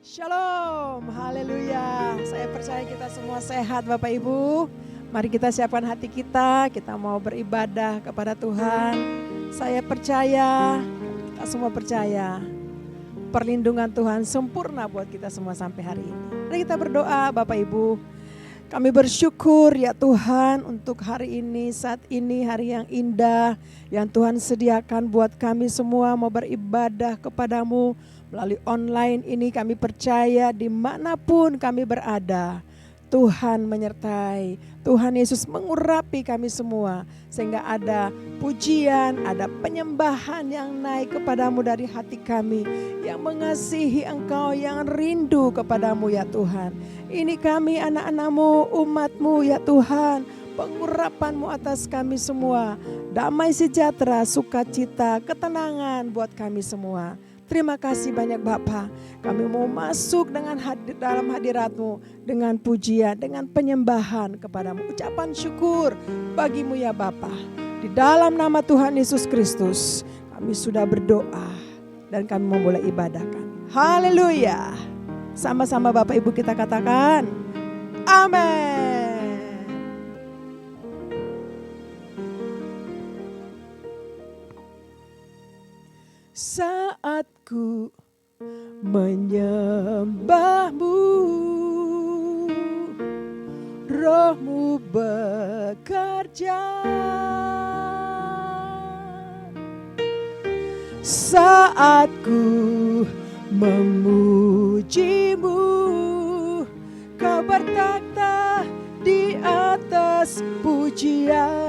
Shalom, haleluya. Saya percaya kita semua sehat Bapak Ibu. Mari kita siapkan hati kita mau beribadah kepada Tuhan. Saya percaya, kita semua percaya perlindungan Tuhan sempurna buat kita semua sampai hari ini. Mari kita berdoa Bapak Ibu. Kami bersyukur ya Tuhan untuk hari ini, saat ini hari yang indah yang Tuhan sediakan buat kami semua mau beribadah kepadamu. Melalui online ini kami percaya dimanapun kami berada, Tuhan menyertai, Tuhan Yesus mengurapi kami semua. Sehingga ada pujian, ada penyembahan yang naik kepadamu dari hati kami. Yang mengasihi Engkau, yang rindu kepadamu ya Tuhan. Ini kami anak-anakmu, umatmu ya Tuhan. Pengurapanmu atas kami semua. Damai sejahtera, sukacita, ketenangan buat kami semua. Terima kasih banyak Bapa. Kami mau masuk dengan dalam hadirat-Mu dengan pujian, dengan penyembahan kepadamu. Ucapan syukur bagimu ya Bapa. Di dalam nama Tuhan Yesus Kristus kami sudah berdoa dan kami mau mulai ibadahkan. Haleluya. Sama-sama Bapak Ibu kita katakan amin. Saat ku menyembahmu, Roh-Mu bekerja. Saat ku memujimu, Kau bertakhta di atas pujian.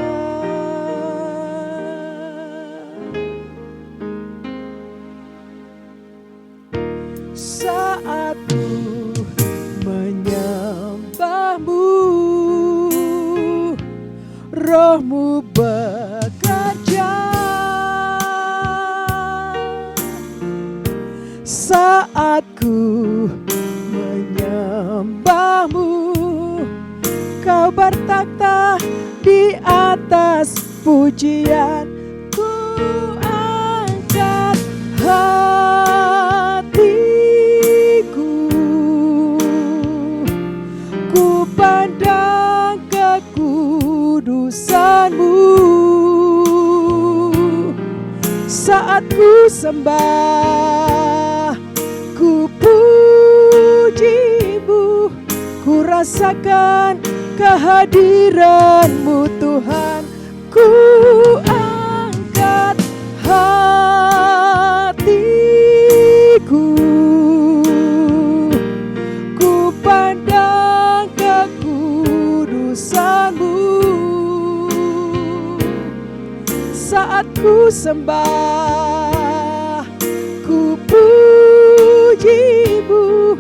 Saat ku menyembahmu, Roh-Mu bekerja. Saat ku menyembahmu, Kau bertakhta di atas pujian. Ku angkat hatiku, ku pandang kekudusan-Mu. Saat ku sembah, ku puji-Mu, ku rasakan kehadiran-Mu Tuhan. Ku angkat hatiku, ku pandang kekudusan-Mu. Saat ku sembah, ku puji-Mu,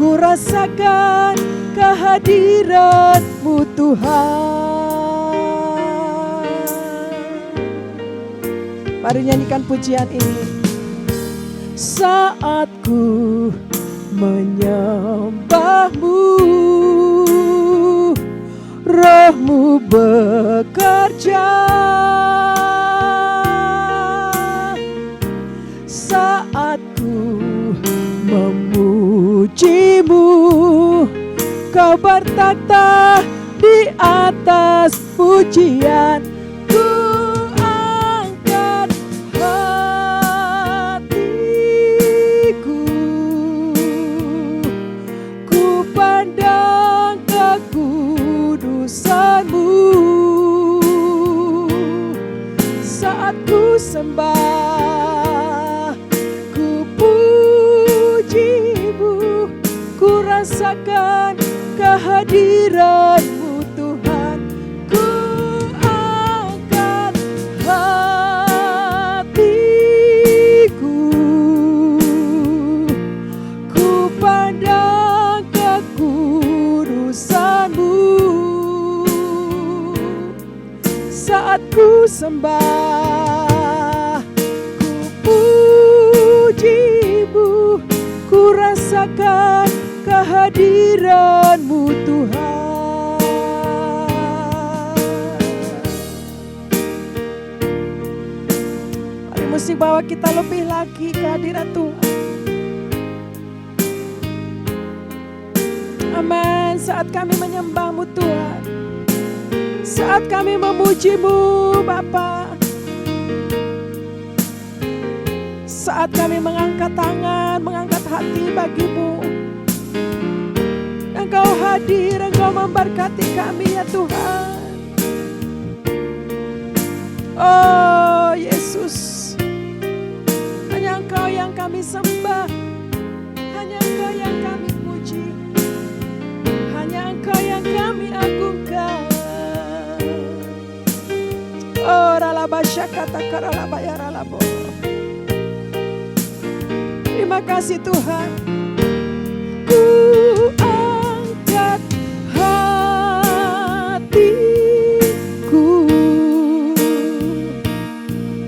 ku rasakan kehadiran-Mu Tuhan. Mari nyanyikan pujian ini. Saat ku menyembahmu, Roh-Mu bekerja. Saat ku memuji-Mu, Kau bertakhta di atas pujian. Ku angkat hatiku, ku pandang kekudusan-Mu. Saat ku sembah, ku puji-Mu, ku rasakan kehadiran-Mu Tuhan. Ku angkat hatiku, ku pandang kekudusan-Mu. Saat ku sembah, ku puji-Mu, ku rasakan kehadiran-Mu Tuhan. Mari musik bawa kita lebih lagi kehadiran Tuhan. Amin. Saat kami menyembah-Mu Tuhan, saat kami memuji-Mu Bapa, saat kami mengangkat tangan, mengangkat hati bagi-Mu, Engkau hadir, Engkau memberkati kami ya Tuhan. Oh Yesus, hanya Engkau yang kami sembah, hanya Engkau yang kami puji, hanya Engkau yang kami agungkan. Oh ralabasya kata karalabayaralabo. Terima kasih Tuhan. Ku angkat hatiku,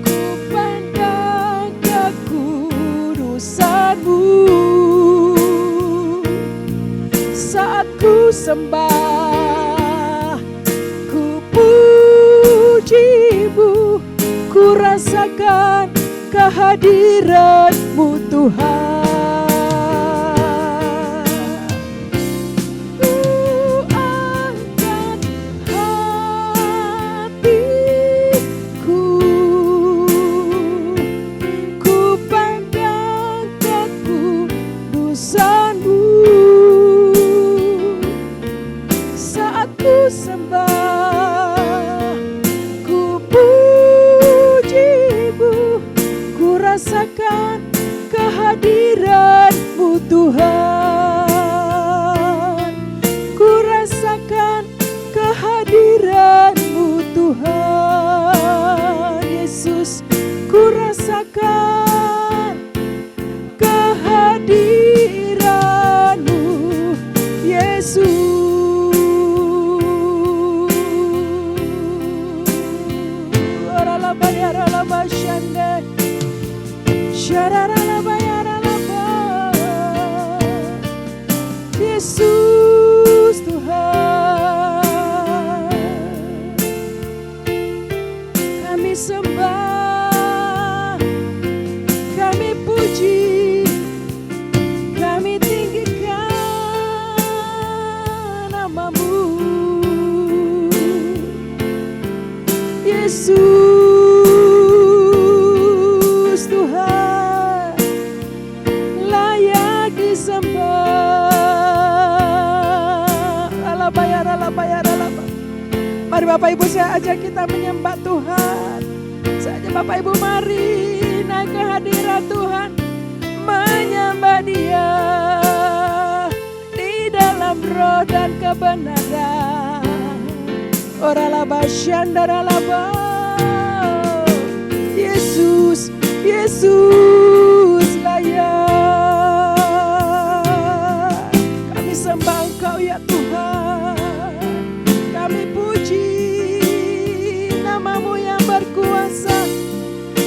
ku pandang kekudusan-Mu. Saat ku sembah, ku puji-Mu, ku rasakan kehadiran-Mu Tuhan. Ku angkat hatiku, ku pandang kekudusan-Mu. Saat ku sembah, ku puji-Mu, ku rasakan kehadiran-Mu Tuhan. Ku rasakan kehadiran-Mu Tuhan. Yesus, ku rasakan kehadiran-Mu Yesus. Aralabayaralabashande, syararalabayaralaba. Yesus Tuhan, kami sembah, kami puji, kami tinggikan nama-Mu. Yesus Tuhan, layak disembah. Alabayaralaba. Mari Bapak Ibu, saya ajak kita menyembah Tuhan. Saya ajak Bapak Ibu, mari naik ke hadirat Tuhan, menyembah Dia di dalam roh dan kebenaran. Oralaba syandaralaba. Yesus, Yesus layak. Kami sembah Engkau ya Tuhan. Kami puji nama-Mu yang berkuasa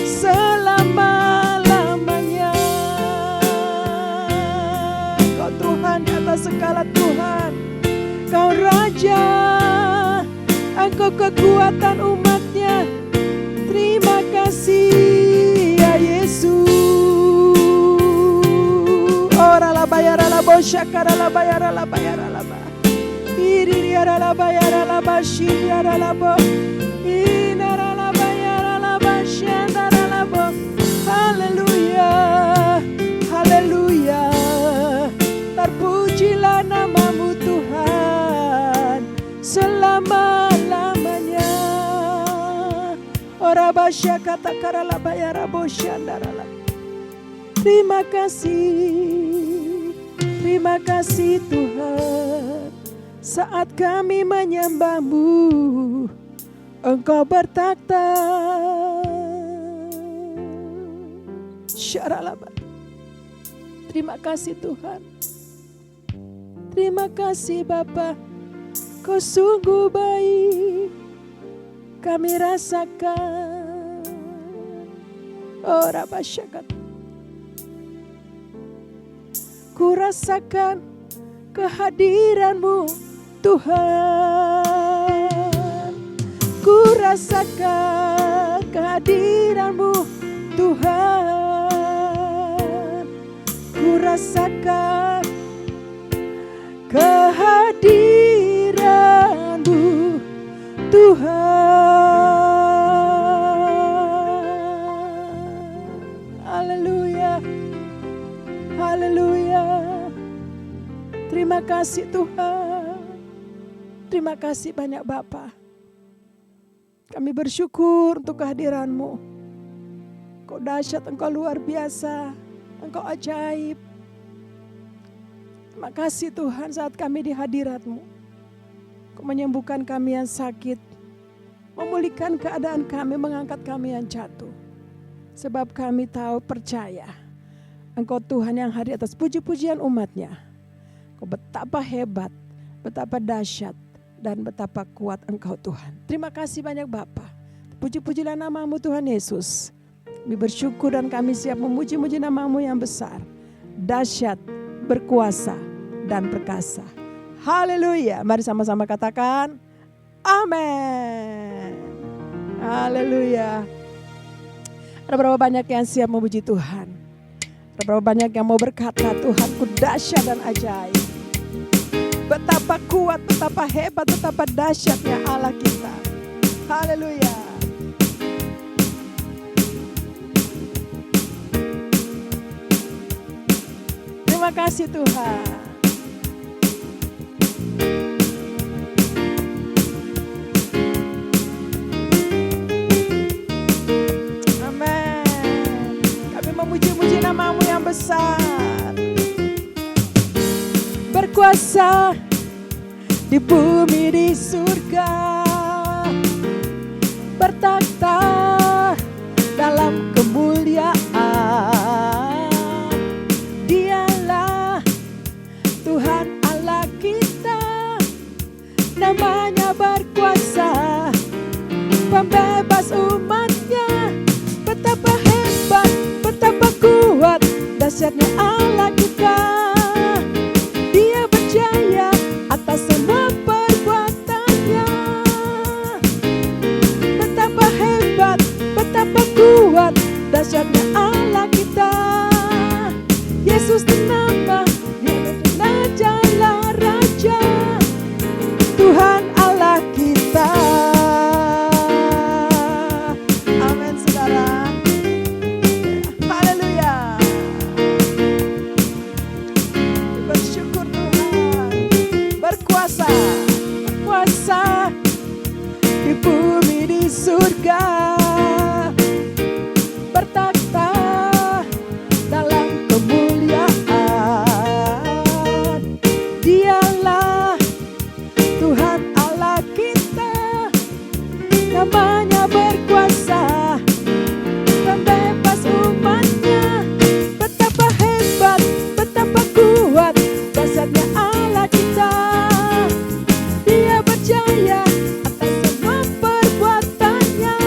selama-lamanya. Kau Tuhan di atas segala Tuhan. Kau Raja, Engkau kekuatan umat-Nya. Terima kasih ya Yesus. Oralabayaralabo syakaralabayaralabayaralaba. Iririaralabayaralaba syiriaralabo. Inaralabayaralaba syandaralabo. Haleluya, haleluya. Terpujilah nama-Mu Tuhan selama-lamanya. Orabasya kata karalabayarabo syandaralaba. Terima kasih Tuhan. Saat kami menyembah-Mu, Engkau bertakhta. Syaralaba. Terima kasih Tuhan. Terima kasih Bapa, Kau sungguh baik, kami rasakan. Oh Rabasyakat, ku rasakan kehadiran-Mu Tuhan. Ku rasakan kehadiran-Mu Tuhan. Ku rasakan kehadiran Haleluya. Haleluya. Terima kasih Tuhan. Terima kasih banyak Bapa. Kami bersyukur untuk kehadiran-Mu. Engkau dahsyat, Engkau luar biasa, Engkau ajaib. Terima kasih Tuhan saat kami di hadirat-Mu. Engkau menyembuhkan kami yang sakit, memulihkan keadaan kami, mengangkat kami yang jatuh. Sebab kami tahu, percaya, Engkau Tuhan yang hadir atas puji-pujian umat-Nya. Engkau betapa hebat, betapa dahsyat, dan betapa kuat Engkau Tuhan. Terima kasih banyak Bapa. Puji-pujilah nama-Mu Tuhan Yesus. Kami bersyukur dan kami siap memuji-muji nama-Mu yang besar, dahsyat, berkuasa, dan perkasa. Haleluya. Mari sama-sama katakan amin. Haleluya. Ada berapa banyak yang siap memuji Tuhan? Ada berapa banyak yang mau berkata, Tuhanku dahsyat dan ajaib. Betapa kuat, betapa hebat, betapa dahsyatnya Allah kita. Haleluya. Terima kasih Tuhan. Amin. Kami memuji-muji nama-Mu yang besar. Berkuasa di bumi, di surga, bertakhta dalam kemuliaan. Dialah Tuhan Allah kita, namanya berkuasa, pembebas umat-Nya. Betapa hebat, betapa kuat, dahsyatnya Allah kita. Dia berjaya atas semua perbuatannya. Betapa hebat, betapa kuat, dahsyatnya Allah kita. Yesus nama, Dia adalah Raja, Tuhan Allah kita. Amin saudara. Haleluya. Bersyukur Tuhan. Berkuasa, berkuasa di bumi, di surga, bertakhta dalam kemuliaan. Dialah Tuhan Allah kita, namanya berkuasa, pembebas umat-Nya. Betapa hebat, betapa kuat, dahsyatnya Allah kita. Dia berjaya atas semua perbuatannya.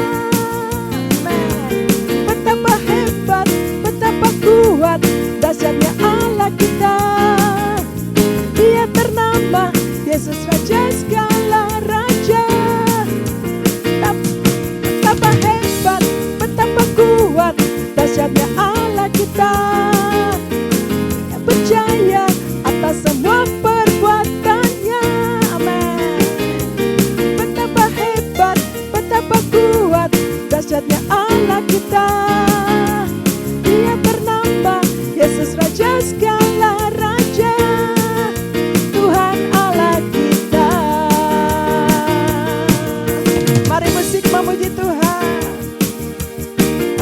Amen. Betapa hebat, betapa kuat, dahsyatnya Allah kita. Dia ternama Yesus Raja segala raja. Betapa hebat, betapa kuat, dahsyatnya Allah kita. Dia berjaya atas semua perbuatannya. Amin. Betapa hebat, betapa kuat, dahsyatnya Allah kita. Dia bernama Yesus Raja segala raja, Tuhan Allah kita. Mari musik memuji Tuhan.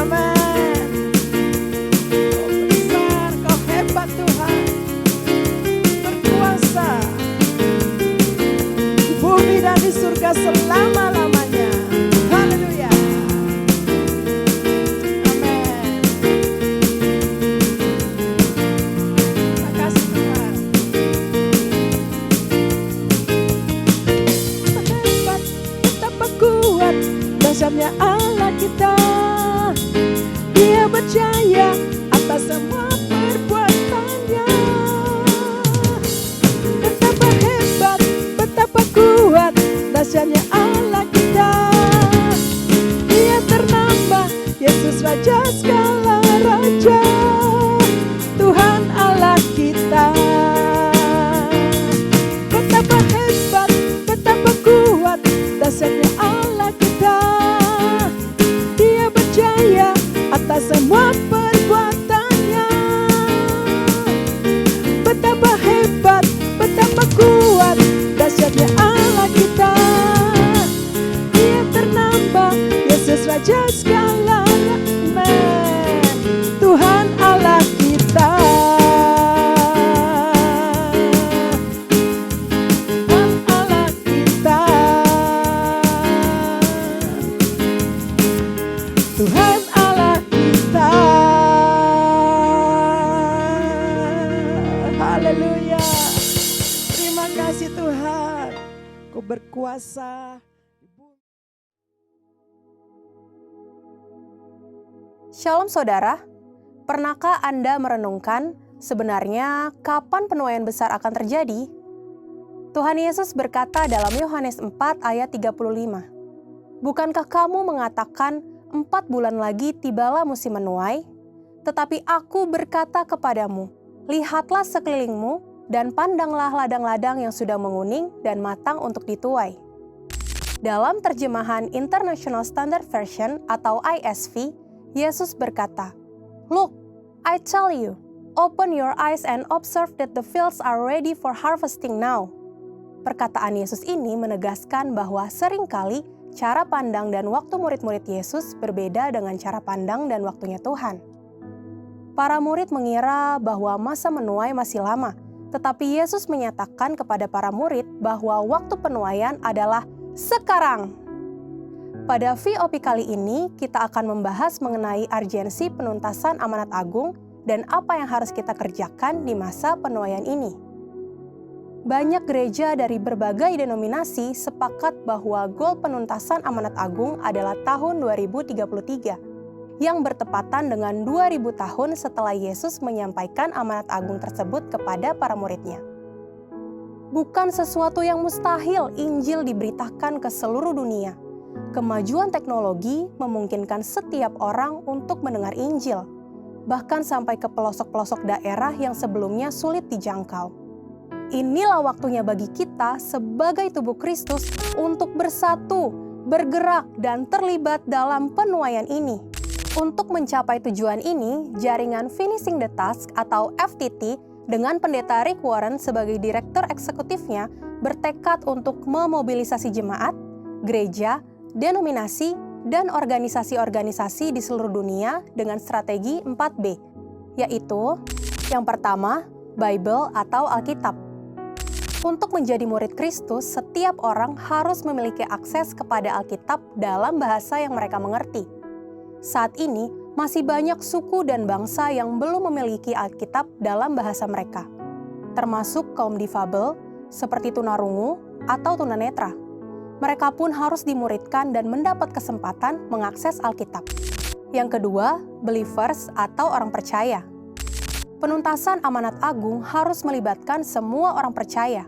Amin. Kau besar, Kau hebat Tuhan, berkuasa di bumi dan di surga selama-lamanya. Haleluya. Amin. Terima kasih Tuhan. Betapa hebat, betapa kuat, dahsyatnya Allah kita. Dia berjaya atas semua perbuatannya. Betapa hebat, betapa kuat, dahsyatnya Allah kita. Dia ternama Yesus Raja segala raja, Tuhan Allah kita. Betapa hebat, betapa kuat, dahsyatnya Allah Haleluya. Terima kasih Tuhan. Kau berkuasa. Shalom saudara, pernahkah Anda merenungkan sebenarnya kapan penuaian besar akan terjadi? Tuhan Yesus berkata dalam Yohanes 4 ayat 35, "Bukankah kamu mengatakan 4 bulan lagi tibalah musim menuai? Tetapi aku berkata kepadamu, lihatlah sekelilingmu dan pandanglah ladang-ladang yang sudah menguning dan matang untuk dituai." Dalam terjemahan International Standard Version atau ISV, Yesus berkata, "Look, I tell you, open your eyes and observe that the fields are ready for harvesting now." Perkataan Yesus ini menegaskan bahwa seringkali cara pandang dan waktu murid-murid Yesus berbeda dengan cara pandang dan waktunya Tuhan. Para murid mengira bahwa masa menuai masih lama, tetapi Yesus menyatakan kepada para murid bahwa waktu penuaian adalah sekarang. Pada VOP kali ini, kita akan membahas mengenai urgensi penuntasan amanat agung dan apa yang harus kita kerjakan di masa penuaian ini. Banyak gereja dari berbagai denominasi sepakat bahwa goal penuntasan amanat agung adalah tahun 2033, yang bertepatan dengan 2000 tahun setelah Yesus menyampaikan amanat agung tersebut kepada para muridnya. Bukan sesuatu yang mustahil Injil diberitakan ke seluruh dunia. Kemajuan teknologi memungkinkan setiap orang untuk mendengar Injil, bahkan sampai ke pelosok-pelosok daerah yang sebelumnya sulit dijangkau. Inilah waktunya bagi kita sebagai tubuh Kristus untuk bersatu, bergerak, dan terlibat dalam penuaian ini. Untuk mencapai tujuan ini, jaringan Finishing the Task atau FTT dengan pendeta Rick Warren sebagai direktur eksekutifnya bertekad untuk memobilisasi jemaat, gereja, denominasi, dan organisasi-organisasi di seluruh dunia dengan strategi 4B, yaitu yang pertama, Bible atau Alkitab. Untuk menjadi murid Kristus, setiap orang harus memiliki akses kepada Alkitab dalam bahasa yang mereka mengerti. Saat ini, masih banyak suku dan bangsa yang belum memiliki Alkitab dalam bahasa mereka, termasuk kaum difabel seperti tunarungu atau tunanetra. Mereka pun harus dimuridkan dan mendapat kesempatan mengakses Alkitab. Yang kedua, believers atau orang percaya. Penuntasan amanat agung harus melibatkan semua orang percaya.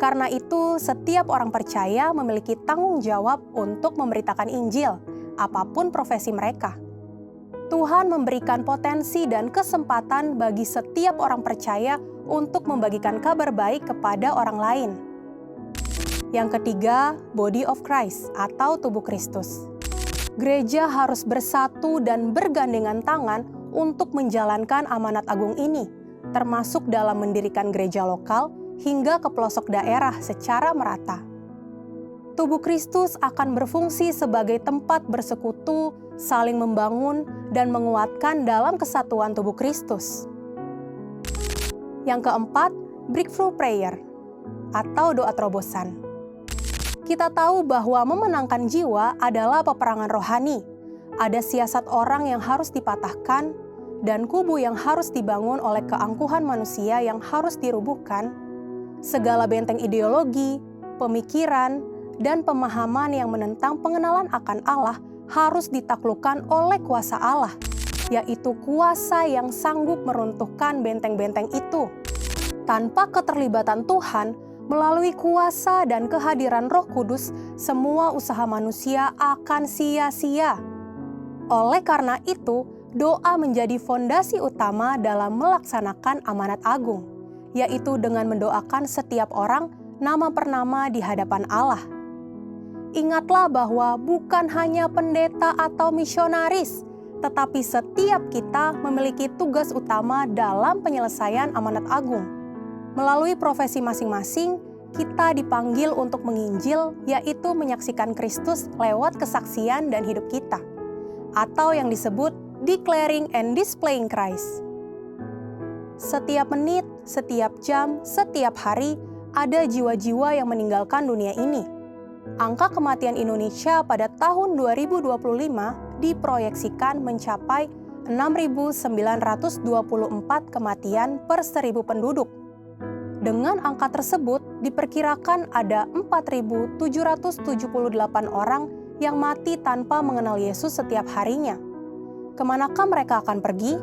Karena itu, setiap orang percaya memiliki tanggung jawab untuk memberitakan Injil, apapun profesi mereka. Tuhan memberikan potensi dan kesempatan bagi setiap orang percaya untuk membagikan kabar baik kepada orang lain. Yang ketiga, body of Christ atau tubuh Kristus. Gereja harus bersatu dan bergandengan tangan untuk menjalankan amanat agung ini, termasuk dalam mendirikan gereja lokal hingga ke pelosok daerah secara merata. Tubuh Kristus akan berfungsi sebagai tempat bersekutu, saling membangun, dan menguatkan dalam kesatuan tubuh Kristus. Yang keempat, breakthrough prayer atau doa terobosan. Kita tahu bahwa memenangkan jiwa adalah peperangan rohani. Ada siasat orang yang harus dipatahkan, dan kubu yang harus dibangun oleh keangkuhan manusia yang harus dirubuhkan. Segala benteng ideologi, pemikiran, dan pemahaman yang menentang pengenalan akan Allah harus ditaklukkan oleh kuasa Allah, yaitu kuasa yang sanggup meruntuhkan benteng-benteng itu. Tanpa keterlibatan Tuhan, melalui kuasa dan kehadiran Roh Kudus, semua usaha manusia akan sia-sia. Oleh karena itu, doa menjadi fondasi utama dalam melaksanakan amanat agung, yaitu dengan mendoakan setiap orang nama per nama di hadapan Allah. Ingatlah bahwa bukan hanya pendeta atau misionaris, tetapi setiap kita memiliki tugas utama dalam penyelesaian amanat agung. Melalui profesi masing-masing, kita dipanggil untuk menginjil, yaitu menyaksikan Kristus lewat kesaksian dan hidup kita, atau yang disebut declaring and displaying Christ. Setiap menit, setiap jam, setiap hari, ada jiwa-jiwa yang meninggalkan dunia ini. Angka kematian Indonesia pada tahun 2025 diproyeksikan mencapai 6.924 kematian per 1.000 penduduk. Dengan angka tersebut, diperkirakan ada 4.778 orang yang mati tanpa mengenal Yesus setiap harinya. Kemanakah mereka akan pergi?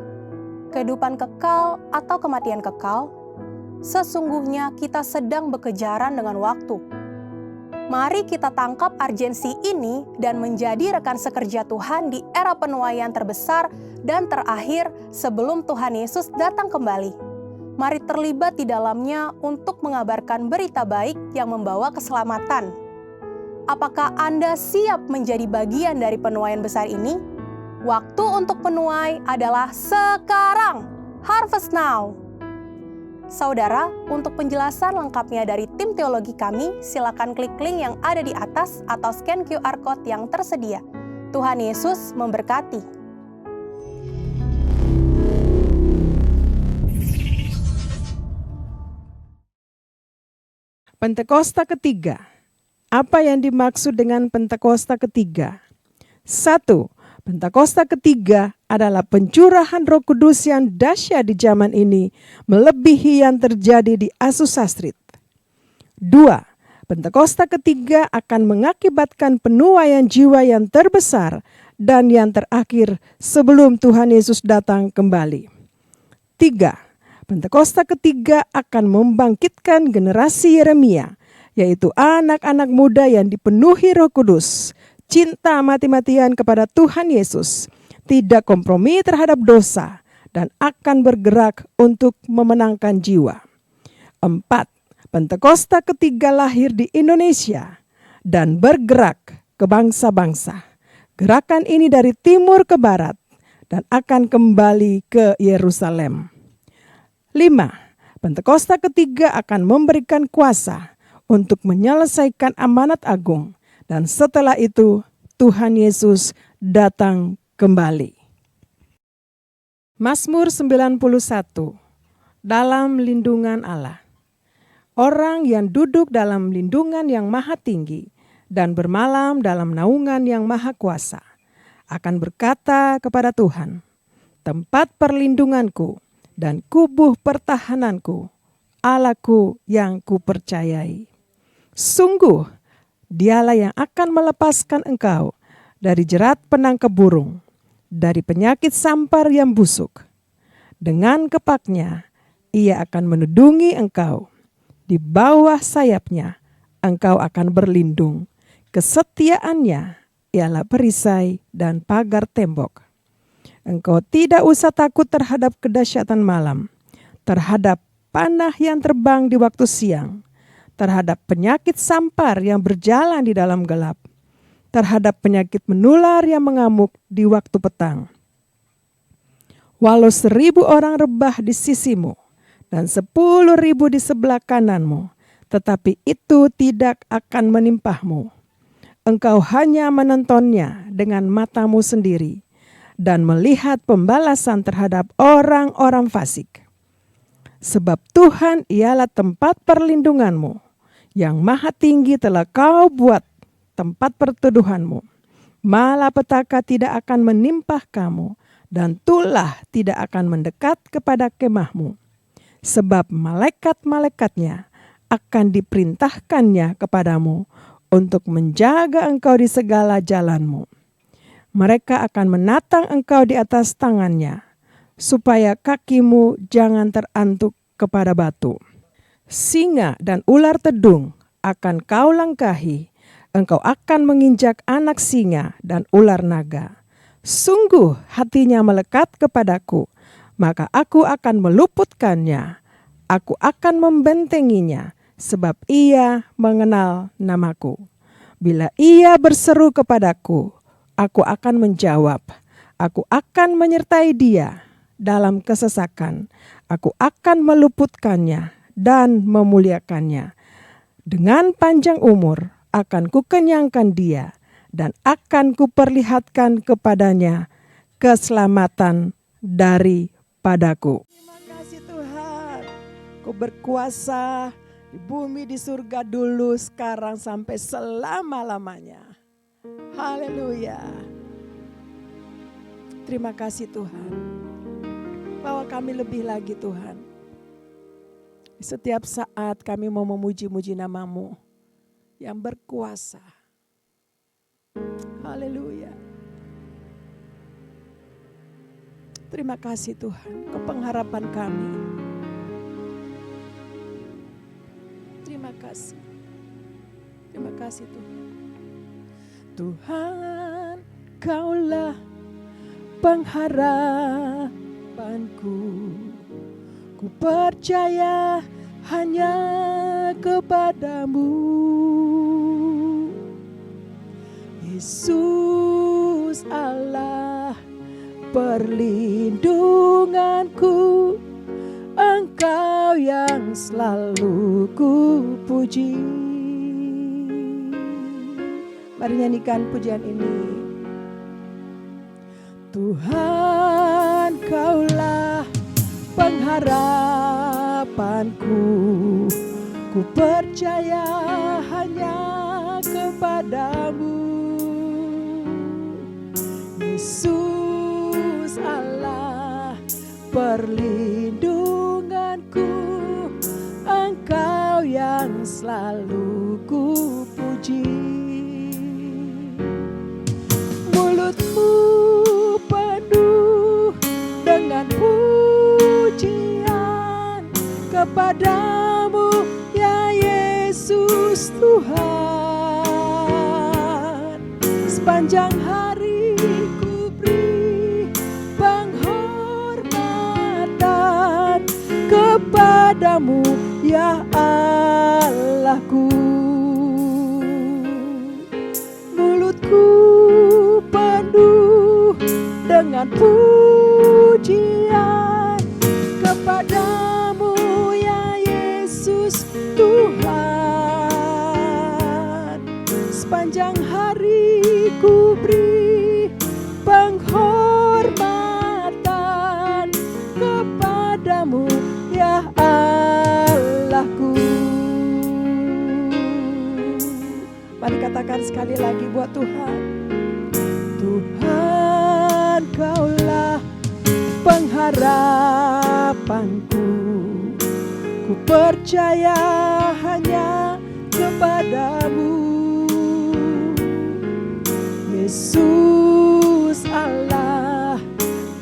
Kehidupan kekal atau kematian kekal? Sesungguhnya kita sedang berkejaran dengan waktu. Mari kita tangkap urgensi ini dan menjadi rekan sekerja Tuhan di era penuaian terbesar dan terakhir sebelum Tuhan Yesus datang kembali. Mari terlibat di dalamnya untuk mengabarkan berita baik yang membawa keselamatan. Apakah Anda siap menjadi bagian dari penuaian besar ini? Waktu untuk menuai adalah sekarang. Harvest now. Saudara, untuk penjelasan lengkapnya dari tim teologi kami, silakan klik link yang ada di atas atau scan QR Code yang tersedia. Tuhan Yesus memberkati. Pentakosta ketiga. Apa yang dimaksud dengan Pentakosta ketiga? 1. Pentakosta ketiga adalah pencurahan Roh Kudus yang dahsyat di zaman ini, melebihi yang terjadi di Azusa Street. 2. Pentakosta ketiga akan mengakibatkan penuaian jiwa yang terbesar dan yang terakhir sebelum Tuhan Yesus datang kembali. 3. Pentakosta ketiga akan membangkitkan generasi Yeremia, yaitu anak-anak muda yang dipenuhi Roh Kudus, cinta mati-matian kepada Tuhan Yesus, tidak kompromi terhadap dosa, dan akan bergerak untuk memenangkan jiwa. 4. Pentakosta ketiga lahir di Indonesia dan bergerak ke bangsa-bangsa. Gerakan ini dari timur ke barat dan akan kembali ke Yerusalem. 5. Pentakosta ketiga akan memberikan kuasa untuk menyelesaikan amanat agung, dan setelah itu Tuhan Yesus datang kembali. Mazmur 91. Dalam lindungan Allah. Orang yang duduk dalam lindungan yang maha tinggi dan bermalam dalam naungan yang maha kuasa akan berkata kepada Tuhan, tempat perlindunganku dan kubuh pertahananku, Allahku yang kupercayai. Sungguh, Dialah yang akan melepaskan engkau dari jerat penangkap burung, dari penyakit sampar yang busuk. Dengan kepaknya, Ia akan menudungi engkau. Di bawah sayapnya, engkau akan berlindung. Kesetiaannya ialah perisai dan pagar tembok. Engkau tidak usah takut terhadap kedahsyatan malam, terhadap panah yang terbang di waktu siang, terhadap penyakit sampar yang berjalan di dalam gelap, terhadap penyakit menular yang mengamuk di waktu petang. Walau 1.000 orang rebah di sisimu dan 10.000 di sebelah kananmu, tetapi itu tidak akan menimpahmu. Engkau hanya menontonnya dengan matamu sendiri dan melihat pembalasan terhadap orang-orang fasik. Sebab Tuhan ialah tempat perlindunganmu, yang maha tinggi telah kau buat tempat perteduhanmu. Malapetaka tidak akan menimpah kamu, dan tulah tidak akan mendekat kepada kemahmu. Sebab malaikat-malaikatnya akan diperintahkannya kepadamu untuk menjaga engkau di segala jalanmu. Mereka akan menatang engkau di atas tangannya, supaya kakimu jangan terantuk kepada batu. Singa dan ular tedung akan kau langkahi, engkau akan menginjak anak singa dan ular naga. Sungguh hatinya melekat kepadaku, maka aku akan meluputkannya. Aku akan membentenginya, sebab ia mengenal namaku. Bila ia berseru kepadaku, aku akan menjawab. Aku akan menyertai dia dalam kesesakan. Aku akan meluputkannya dan memuliakannya. Dengan panjang umur akan kukenyangkan dia, dan akan kuperlihatkan kepadanya keselamatan daripadaku. Terima kasih Tuhan, Kau berkuasa di bumi, di surga dulu, sekarang, sampai selama-lamanya. Haleluya. Terima kasih Tuhan, bahwa kami lebih lagi Tuhan Setiap saat kami mau memuji-muji nama-Mu yang berkuasa. Haleluya. Terima kasih Tuhan, Kau pengharapan kami. Terima kasih. Terima kasih Tuhan. Tuhan, Kaulah pengharapanku. Ku percaya hanya kepadamu. Yesus Allah perlindunganku, Engkau yang selalu ku puji. Mari nyanyikan pujian ini. Tuhan, Kaulah pengharapanku, ku percaya hanya kepadamu. Yesus Allah perlindunganku, Engkau yang selalu ku puji. Mulutku penuh dengan pujian kepadamu ya Yesus Tuhan. Sepanjang hari ku beri penghormatan kepadamu ya Allahku. Mulutku penuh dengan pujian kepadamu ya Yesus Tuhan. Sepanjang hari ku beri penghormatan kepadamu ya Allahku. Mari katakan sekali lagi buat Tuhan. Tuhan, Kaulah pengharapanku, ku percaya hanya kepadamu. Yesus Allah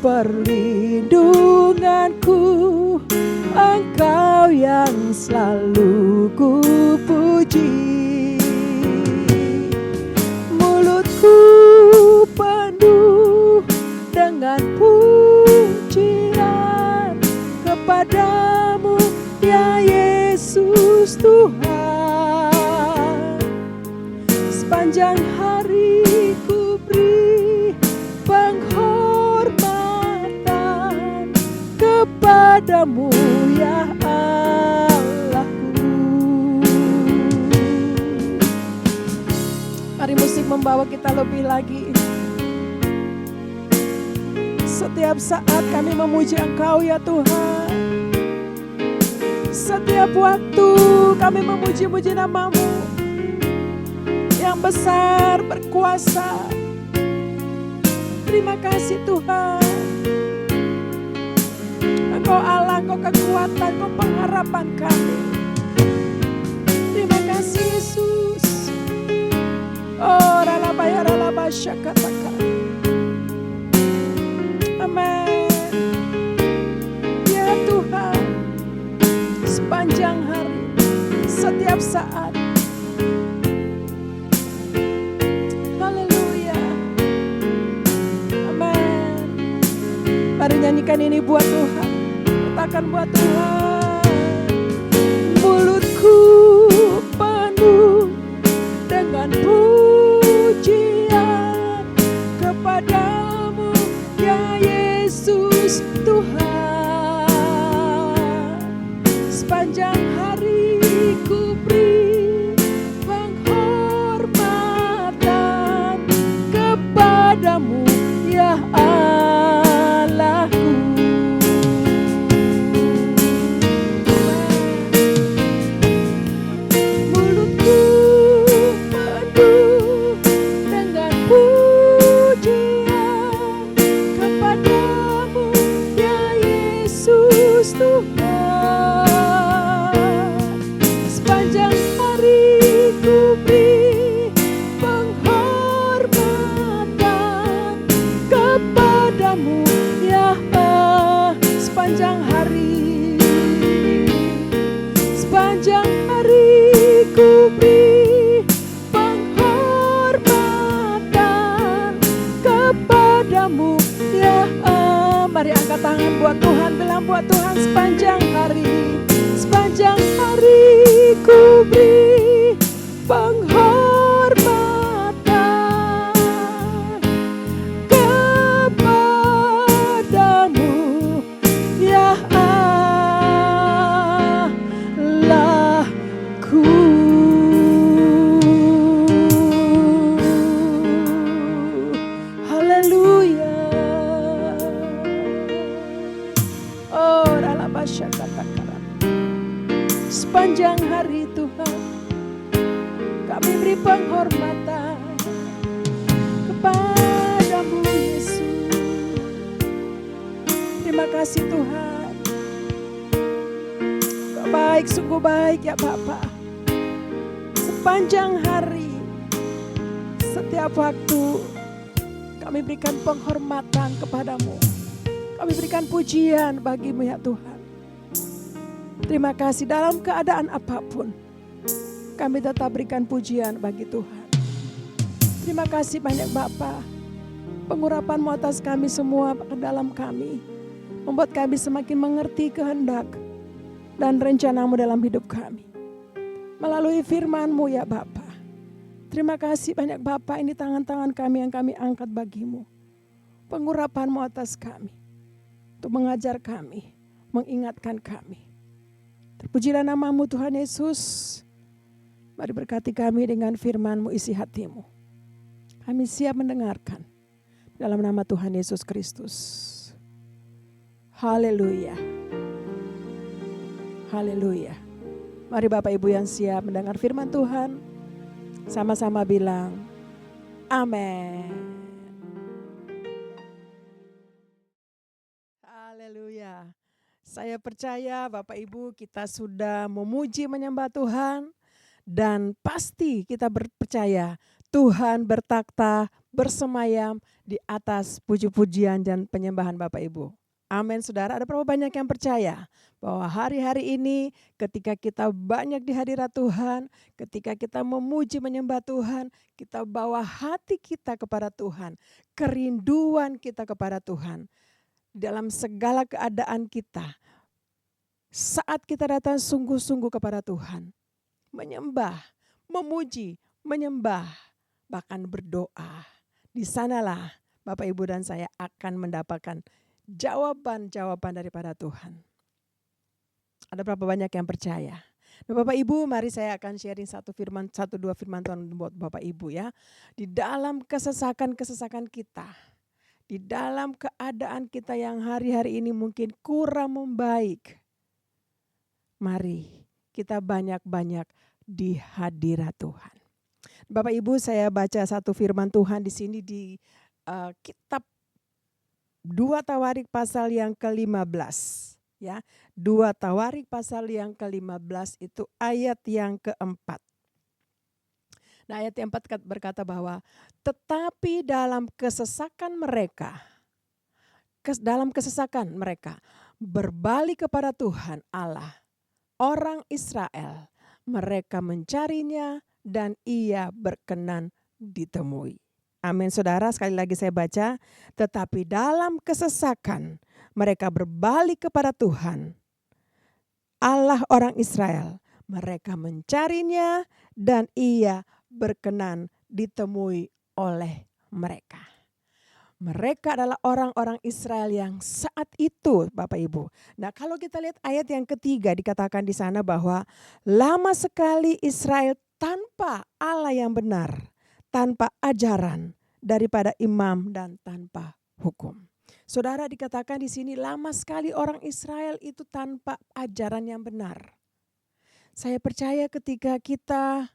perlindunganku, Engkau yang selalu ku puji. Mulutku penuh dengan pujian kepadamu ya Yesus Tuhan. Sepanjang hari ku beri penghormatan kepadamu ya Allahku. Mari musik membawa kita lebih lagi. Setiap saat kami memuji Engkau ya Tuhan. Setiap waktu kami memuji-muji nama-Mu yang besar, berkuasa. Terima kasih Tuhan. Engkau Allah, Engkau kekuatan, Engkau pengharapan kami. Terima kasih Yesus. Oh, ralabaya ralabasya katakan. Amin. Ya Tuhan, sepanjang hari, setiap saat. Haleluya. Amin. Mari nyanyikan ini buat Tuhan. Katakan buat Tuhan. Mulutku penuh dengan pujian kepadamu ya Yesus Tuhan. Sepanjang hari ku beri penghormatan kepadamu ya Allahku. Mulutku penuh dengan pujian kepadamu ya Tuhan sepanjang hari ku beri penghormatan kepadamu ya Allahku. Haleluya. Oh, sepanjang hari Tuhan kami beri penghormatan kepadamu Yesus. Terima kasih Tuhan. Kau baik, sungguh baik ya Bapa. Sepanjang hari, setiap waktu kami berikan penghormatan kepadamu. Kami berikan pujian bagimu ya Tuhan. Terima kasih dalam keadaan apapun. Kami tetap berikan pujian bagi Tuhan. Terima kasih banyak Bapa. Pengurapan-Mu atas kami semua ke dalam kami. Membuat kami semakin mengerti kehendak dan rencana-Mu dalam hidup kami. Melalui firman-Mu ya Bapa. Terima kasih banyak Bapa, ini tangan-tangan kami yang kami angkat bagimu. Pengurapan-Mu atas kami. Untuk mengajar kami, mengingatkan kami. Terpujilah nama-Mu Tuhan Yesus. Mari berkati kami dengan firman-Mu, isi hati-Mu. Kami siap mendengarkan. Dalam nama Tuhan Yesus Kristus. Haleluya. Haleluya. Mari Bapak Ibu yang siap mendengar firman Tuhan. Sama-sama bilang, amin. Haleluya. Saya percaya Bapak Ibu kita sudah memuji menyembah Tuhan. Dan pasti kita percaya Tuhan bertakhta bersemayam di atas puji-pujian dan penyembahan Bapak Ibu. Amin saudara, ada berapa banyak yang percaya bahwa hari-hari ini ketika kita banyak di hadirat Tuhan, ketika kita memuji menyembah Tuhan, kita bawa hati kita kepada Tuhan, kerinduan kita kepada Tuhan. Dalam segala keadaan kita, saat kita datang sungguh-sungguh kepada Tuhan, menyembah, memuji, menyembah, bahkan berdoa. Di sanalah Bapak Ibu dan saya akan mendapatkan jawaban-jawaban daripada Tuhan. Ada berapa banyak yang percaya? Nah, Bapak Ibu, mari saya akan sharing satu dua firman Tuhan buat Bapak Ibu ya. Di dalam kesesakan kita, di dalam keadaan kita yang hari-hari ini mungkin kurang membaik, mari kita banyak-banyak di hadirat Tuhan. Bapak Ibu, saya baca satu firman Tuhan di sini di kitab 2 Tawarik pasal yang ke-15 ya. 2 Tawarik pasal yang ke-15 itu ayat yang keempat. Nah, ayat yang keempat berkata bahwa tetapi dalam kesesakan mereka berbalik kepada Tuhan Allah orang Israel, mereka mencarinya dan ia berkenan ditemui. Amin saudara, sekali lagi saya baca. Tetapi dalam kesesakan mereka berbalik kepada Tuhan, Allah orang Israel. Mereka mencarinya dan ia berkenan ditemui oleh mereka. Mereka adalah orang-orang Israel yang saat itu Bapak Ibu. Nah, kalau kita lihat ayat yang ketiga dikatakan di sana bahwa lama sekali Israel tanpa Allah yang benar, tanpa ajaran daripada imam dan tanpa hukum. Saudara, dikatakan di sini lama sekali orang Israel itu tanpa ajaran yang benar. Saya percaya ketika kita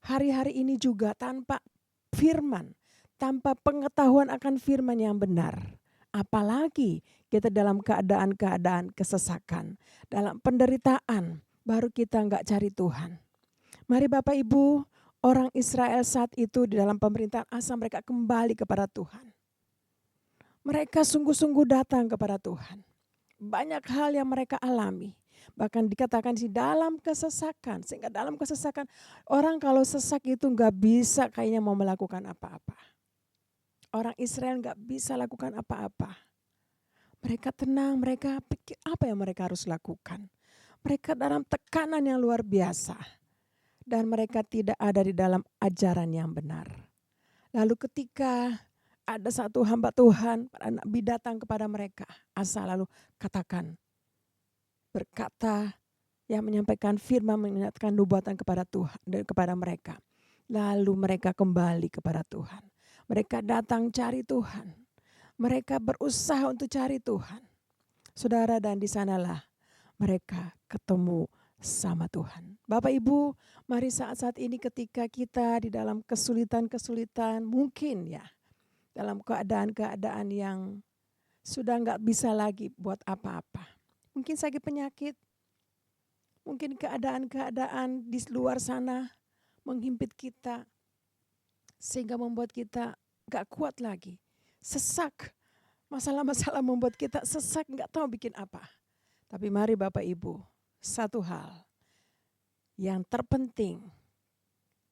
hari-hari ini juga tanpa firman, tanpa pengetahuan akan firman yang benar. Apalagi kita dalam keadaan-keadaan kesesakan, dalam penderitaan, baru kita enggak cari Tuhan. Mari Bapak Ibu, orang Israel saat itu di dalam pemerintahan Asa mereka kembali kepada Tuhan. Mereka sungguh-sungguh datang kepada Tuhan. Banyak hal yang mereka alami. Bahkan dikatakan di dalam kesesakan, sehingga dalam kesesakan orang kalau sesak itu enggak bisa kayaknya mau melakukan apa-apa. Orang Israel gak bisa lakukan apa-apa. Mereka tenang, mereka pikir apa yang mereka harus lakukan. Mereka dalam tekanan yang luar biasa. Dan mereka tidak ada di dalam ajaran yang benar. Lalu ketika ada satu hamba Tuhan, para nabi datang kepada mereka. Asa lalu katakan, berkata yang menyampaikan firman, mengingatkan nubuatan kepada Tuhan dan kepada mereka. Lalu mereka kembali kepada Tuhan. Mereka datang cari Tuhan. Mereka berusaha untuk cari Tuhan. Saudara, dan di sanalah mereka ketemu sama Tuhan. Bapak Ibu, mari saat-saat ini ketika kita di dalam kesulitan-kesulitan, mungkin ya, dalam keadaan-keadaan yang sudah nggak bisa lagi buat apa-apa. Mungkin sakit penyakit, mungkin keadaan-keadaan di luar sana menghimpit kita, sehingga membuat kita gak kuat lagi. Sesak, masalah-masalah membuat kita sesak, gak tahu bikin apa. Tapi mari Bapak Ibu, satu hal yang terpenting,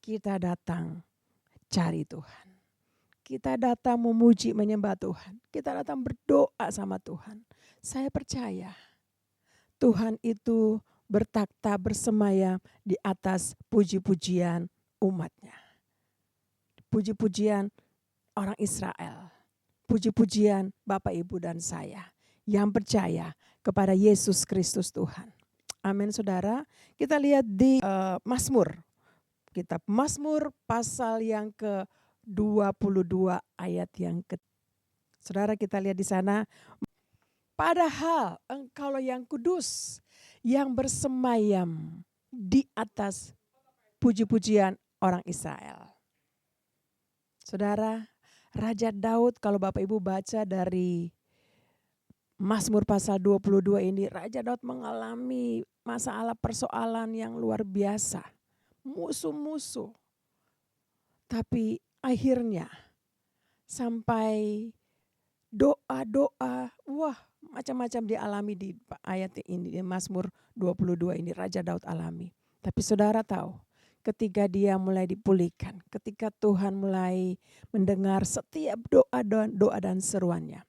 kita datang cari Tuhan. Kita datang memuji, menyembah Tuhan. Kita datang berdoa sama Tuhan. Saya percaya Tuhan itu bertakhta bersemayam di atas puji-pujian umatnya. Puji-pujian orang Israel. Puji-pujian Bapak, Ibu, dan saya yang percaya kepada Yesus Kristus Tuhan. Amin, saudara. Kita lihat di Mazmur. Kitab Mazmur pasal yang ke-22 ayat yang ke. Saudara, kita lihat di sana. Padahal engkaulah yang kudus, yang bersemayam di atas puji-pujian orang Israel. Saudara, Raja Daud, kalau Bapak Ibu baca dari Mazmur pasal 22 ini, Raja Daud mengalami masalah persoalan yang luar biasa. Musuh-musuh. Tapi akhirnya sampai doa-doa, wah macam-macam dialami di ayat ini, di Mazmur 22 ini Raja Daud alami. Tapi saudara tahu, ketika dia mulai dipulihkan, ketika Tuhan mulai mendengar setiap doa dan seruannya,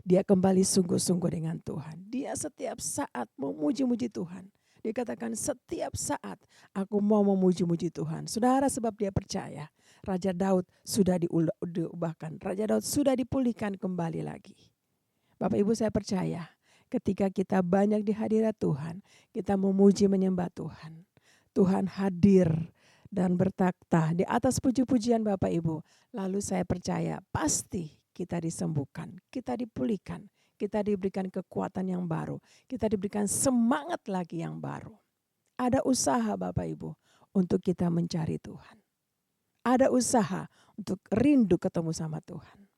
dia kembali sungguh-sungguh dengan Tuhan. Dia setiap saat memuji-muji Tuhan. Dia katakan setiap saat aku mau memuji-muji Tuhan. Saudara, sebab dia percaya Raja Daud sudah diubahkan. Raja Daud sudah dipulihkan kembali lagi. Bapak Ibu, saya percaya ketika kita banyak di hadirat Tuhan, kita memuji menyembah Tuhan. Tuhan hadir dan bertakhta di atas puji-pujian Bapak Ibu. Lalu saya percaya pasti kita disembuhkan, kita dipulihkan. Kita diberikan kekuatan yang baru. Kita diberikan semangat lagi yang baru. Ada usaha Bapak Ibu untuk kita mencari Tuhan. Ada usaha untuk rindu ketemu sama Tuhan.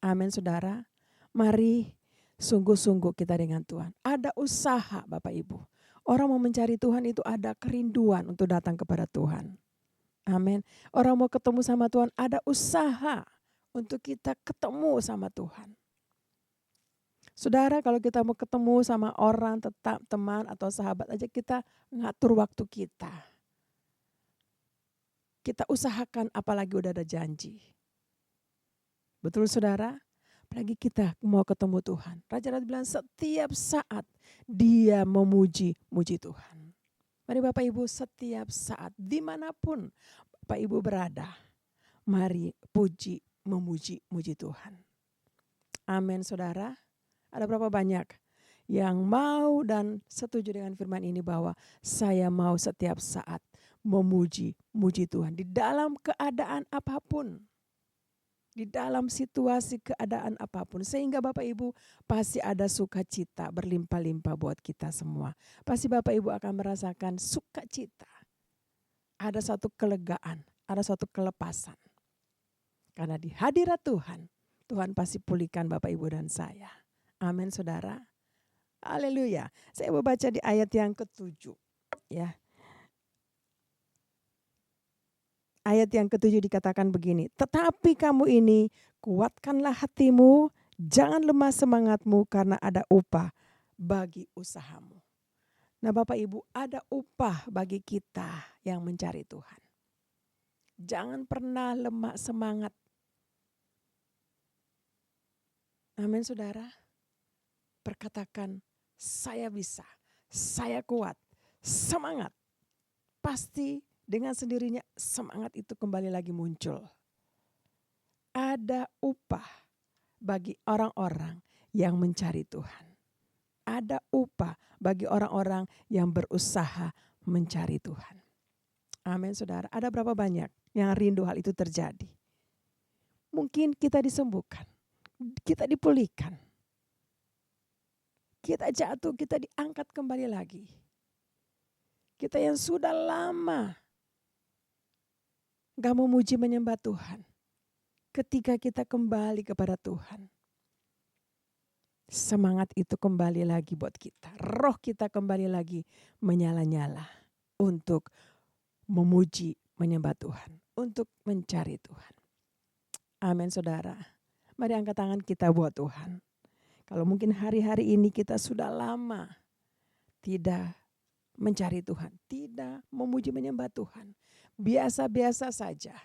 Amin, saudara. Mari sungguh-sungguh kita dengan Tuhan. Ada usaha Bapak Ibu. Orang mau mencari Tuhan itu ada kerinduan untuk datang kepada Tuhan. Amin. Orang mau ketemu sama Tuhan, ada usaha untuk kita ketemu sama Tuhan. Saudara, kalau kita mau ketemu sama orang, tetap teman atau sahabat aja, kita ngatur waktu kita. Kita usahakan, apalagi udah ada janji. Betul saudara? Apalagi kita mau ketemu Tuhan. Raja Daud bilang setiap saat dia memuji Tuhan. Mari Bapak Ibu, setiap saat dimanapun Bapak Ibu berada, mari memuji Tuhan. Amin, saudara. Ada berapa banyak yang mau dan setuju dengan firman ini bahwa saya mau setiap saat memuji Tuhan di dalam keadaan apapun. Di dalam situasi keadaan apapun. Sehingga Bapak Ibu pasti ada sukacita berlimpah-limpah buat kita semua. Pasti Bapak Ibu akan merasakan sukacita. Ada satu kelegaan, ada satu kelepasan. Karena di hadirat Tuhan, Tuhan pasti pulihkan Bapak Ibu dan saya. Amin, saudara. Haleluya. Saya mau baca di ayat yang ke-7. Ya. Ayat yang ke-7 dikatakan begini. Tetapi kamu ini kuatkanlah hatimu, jangan lemah semangatmu karena ada upah bagi usahamu. Nah Bapak Ibu, ada upah bagi kita yang mencari Tuhan. Jangan pernah lemah semangat. Amin, saudara. berkatakan, saya bisa, saya kuat, semangat. Pasti dengan sendirinya semangat itu kembali lagi muncul. Ada upah bagi orang-orang yang mencari Tuhan. Ada upah bagi orang-orang yang berusaha mencari Tuhan. Amin, saudara. Ada berapa banyak yang rindu hal itu terjadi? Mungkin kita disembuhkan, kita dipulihkan, kita jatuh, kita diangkat kembali lagi. Kita yang sudah lama gak memuji menyembah Tuhan, ketika kita kembali kepada Tuhan, semangat itu kembali lagi buat kita. Roh kita kembali lagi menyala-nyala untuk memuji menyembah Tuhan, untuk mencari Tuhan. Amin, saudara. Mari angkat tangan kita buat Tuhan. Kalau mungkin hari-hari ini kita sudah lama tidak mencari Tuhan, tidak memuji menyembah Tuhan, biasa-biasa saja.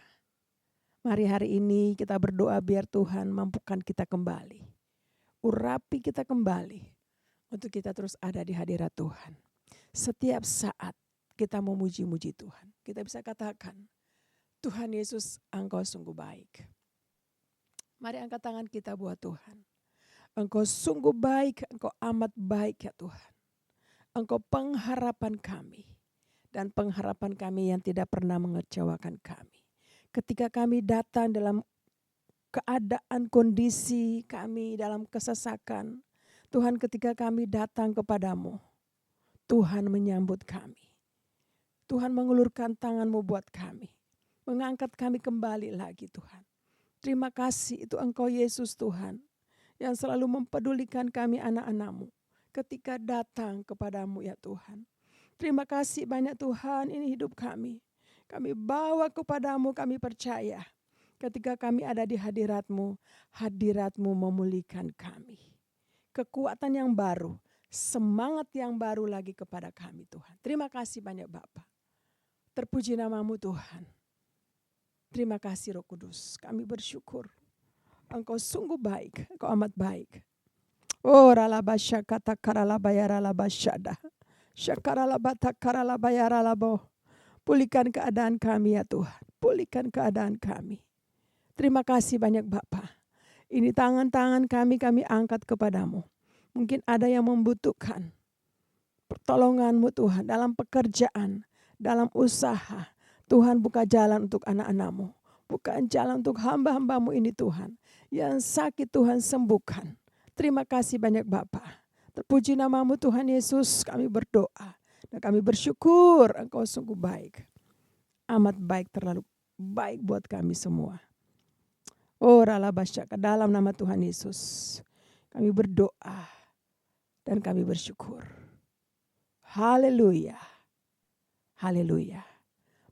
Mari hari ini kita berdoa biar Tuhan mampukan kita kembali, urapi kita kembali untuk kita terus ada di hadirat Tuhan. Setiap saat kita memuji-muji Tuhan, kita bisa katakan, Tuhan Yesus, Engkau sungguh baik. Mari angkat tangan kita buat Tuhan. Engkau sungguh baik, Engkau amat baik ya Tuhan. Engkau pengharapan kami dan pengharapan kami yang tidak pernah mengecewakan kami. Ketika kami datang dalam keadaan kondisi kami dalam kesesakan, Tuhan ketika kami datang kepadamu, Tuhan menyambut kami. Tuhan mengulurkan tangan-Mu buat kami, mengangkat kami kembali lagi Tuhan. Terima kasih itu Engkau Yesus Tuhan yang selalu mempedulikan kami anak-anak-Mu. Ketika datang kepadamu ya Tuhan. Terima kasih banyak Tuhan, ini hidup kami. Kami bawa kepadamu, kami percaya. Ketika kami ada di hadirat-Mu, hadirat-Mu memulihkan kami. Kekuatan yang baru, semangat yang baru lagi kepada kami Tuhan. Terima kasih banyak Bapa. Terpuji nama-Mu Tuhan. Terima kasih Roh Kudus, kami bersyukur. Engkau sungguh baik, Engkau amat baik. Oh ralaba syakata karalaba ya ralaba syada. Syakaralaba takaralaba ya ralabo. Pulihkan keadaan kami ya Tuhan. Pulihkan keadaan kami. Terima kasih banyak Bapa. Ini tangan-tangan kami angkat kepadamu. Mungkin ada yang membutuhkan pertolongan-Mu Tuhan dalam pekerjaan, dalam usaha. Tuhan buka jalan untuk anak-anak-Mu. Buka jalan untuk hamba-hamba-Mu ini Tuhan. Yang sakit Tuhan sembuhkan. Terima kasih banyak Bapa. Terpuji nama-Mu Tuhan Yesus, kami berdoa. Dan kami bersyukur Engkau sungguh baik. Amat baik, terlalu baik buat kami semua. Oh ralabasya, ke dalam nama Tuhan Yesus. Kami berdoa dan kami bersyukur. Haleluya. Haleluya.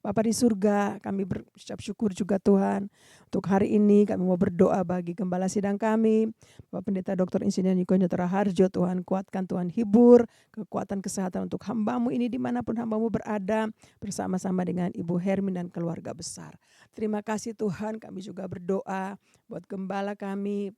Bapa di surga, kami berucap syukur juga Tuhan. Untuk hari ini kami mau berdoa bagi gembala sidang kami. Bapak Pendeta Dr. Insinyur Niko Nyotora Harjo, Tuhan kuatkan, Tuhan hibur. Kekuatan kesehatan untuk hamba-Mu ini dimanapun hamba-Mu berada. Bersama-sama dengan Ibu Hermin dan keluarga besar. Terima kasih Tuhan, kami juga berdoa buat gembala kami.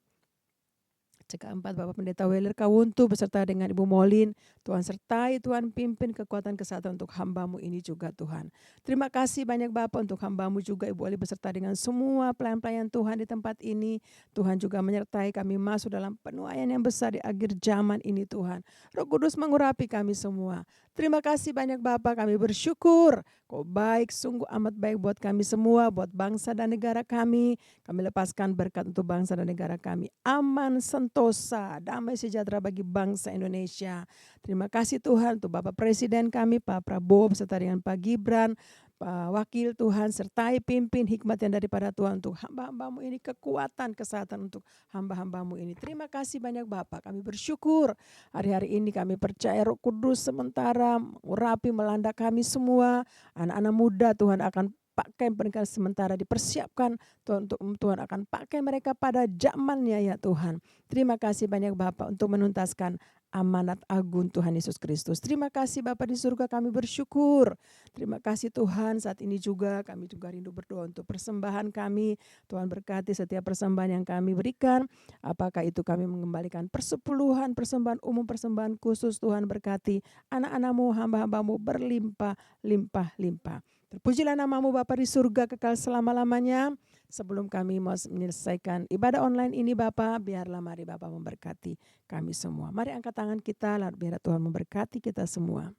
Keempat Bapak Pendeta Weller Kawuntu beserta dengan Ibu Molin. Tuhan sertai, Tuhan pimpin kekuatan kesehatan untuk hamba-Mu ini juga Tuhan. Terima kasih banyak Bapak untuk hamba-Mu juga Ibu Oli beserta dengan semua pelayan-pelayan Tuhan di tempat ini. Tuhan juga menyertai kami masuk dalam penuaian yang besar di akhir zaman ini Tuhan. Roh Kudus mengurapi kami semua. Terima kasih banyak Bapak, kami bersyukur. Kau baik, sungguh amat baik buat kami semua, buat bangsa dan negara kami. Kami lepaskan berkat untuk bangsa dan negara kami. Aman, sentosa, damai sejahtera bagi bangsa Indonesia. Terima kasih Tuhan untuk Bapak Presiden kami, Pak Prabowo beserta dengan Pak Gibran, Pak Wakil Tuhan, sertai pimpin hikmat yang daripada Tuhan untuk hamba-hamba-Mu ini, kekuatan kesehatan untuk hamba-hamba-Mu ini. Terima kasih banyak Bapak, kami bersyukur. Hari-hari ini kami percaya Roh Kudus sementara mengurapi melanda kami semua. Anak-anak muda Tuhan akan pakai mereka sementara dipersiapkan Tuhan, untuk Tuhan akan pakai mereka pada zamannya ya Tuhan. Terima kasih banyak Bapak untuk menuntaskan amanat agung Tuhan Yesus Kristus. Terima kasih Bapa di surga, kami bersyukur. Terima kasih Tuhan, saat ini juga kami juga rindu berdoa untuk persembahan kami. Tuhan berkati setiap persembahan yang kami berikan. Apakah itu kami mengembalikan persepuluhan, persembahan umum, persembahan khusus. Tuhan berkati anak-anak-Mu, hamba-hamba-Mu berlimpah, limpah, limpah. Terpujilah nama-Mu Bapa di surga kekal selama-lamanya. Sebelum kami mau menyelesaikan ibadah online ini Bapa, biarlah mari Bapa memberkati kami semua. Mari angkat tangan kita, lalu biar Tuhan memberkati kita semua.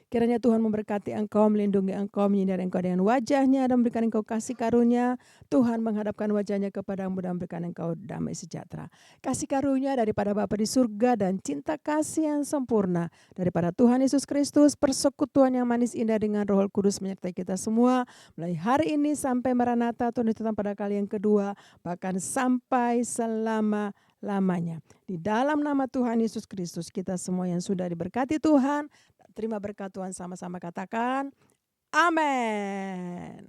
Kiranya Tuhan memberkati engkau, melindungi engkau, menyinari engkau dengan wajahnya, dan memberikan engkau kasih karunia. Tuhan menghadapkan wajahnya kepadamu dan memberikan engkau damai sejahtera. Kasih karunia daripada Bapa di surga dan cinta kasih yang sempurna daripada Tuhan Yesus Kristus, persekutuan yang manis indah dengan Roh Kudus menyertai kita semua. Mulai hari ini sampai Maranatha, Tuhan datang pada kali yang kedua, bahkan sampai selama-lamanya. Di dalam nama Tuhan Yesus Kristus, kita semua yang sudah diberkati Tuhan, terima berkat Tuhan, sama-sama katakan amin.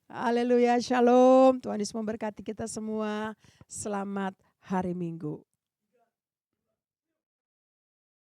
Haleluya, shalom. Tuhan Yesus memberkati kita semua. Selamat hari Minggu.